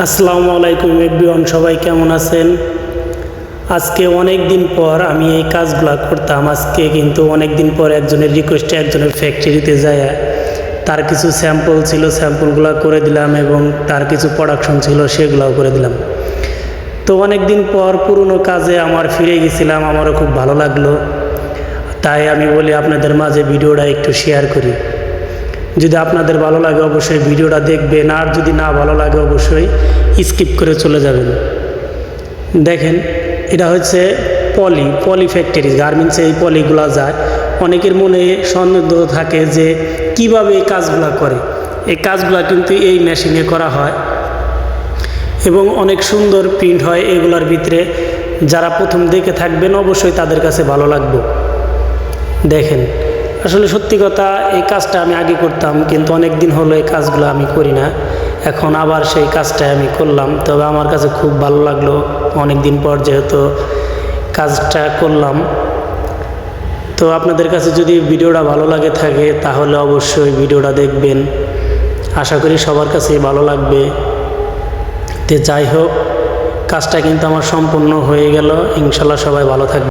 আসসালামু আলাইকুম এভরিওয়ান, সবাই কেমন আছেন? আজকে অনেক দিন পর আমি এই কাজগুলো করতাম। আজকে কিন্তু অনেক দিন পর একজনের রিকোয়েস্টে একজনের ফ্যাক্টরিতে যায় তার কিছু স্যাম্পল ছিল, স্যাম্পলগুলো করে দিলাম এবং তার কিছু প্রোডাকশন ছিল সেগুলোও করে দিলাম। তো অনেক দিন পর পুরনো কাজে আমার ফিরে গেছিলাম, আমারও খুব ভালো লাগলো। তাই আমি বলি আপনাদের মাঝে ভিডিওটা একটু শেয়ার করি। যদি আপনাদের ভালো লাগে অবশ্যই ভিডিওটা দেখবেন, আর যদি না ভালো লাগে অবশ্যই স্কিপ করে চলে যাবেন। দেখেন, এটা হচ্ছে পলি ফ্যাক্টরি, গার্মেন্টসে এই পলিগুলো যায়। অনেকের মনে সন্দেহ থাকে যে কিভাবে এই কাজগুলো করে। এই কাজগুলো কিন্তু এই মেশিনে করা হয় এবং অনেক সুন্দর প্রিন্ট হয় এগুলোর ভিতরে। যারা প্রথম দেখে থাকবেন অবশ্যই তাদের কাছে ভালো লাগবে। দেখেন, আসলে সত্যি কথা, এই কাজটা আমি আগে করতাম, কিন্তু অনেক দিন হলো এই কাজগুলো আমি করি না। এখন আবার সেই কাজটাই আমি করলাম, তবে আমার কাছে খুব ভালো লাগলো। অনেক দিন পর যেহেতু কাজটা করলাম, তো আপনাদের কাছে যদি ভিডিওটা ভালো লাগে থাকে তাহলে অবশ্যই ভিডিওটা দেখবেন। আশা করি সবার কাছেই ভালো লাগবে। তো যাই হোক, কাজটা কিন্তু আমার সম্পূর্ণ হয়ে গেল। ইনশাল্লাহ সবাই ভালো থাকবে।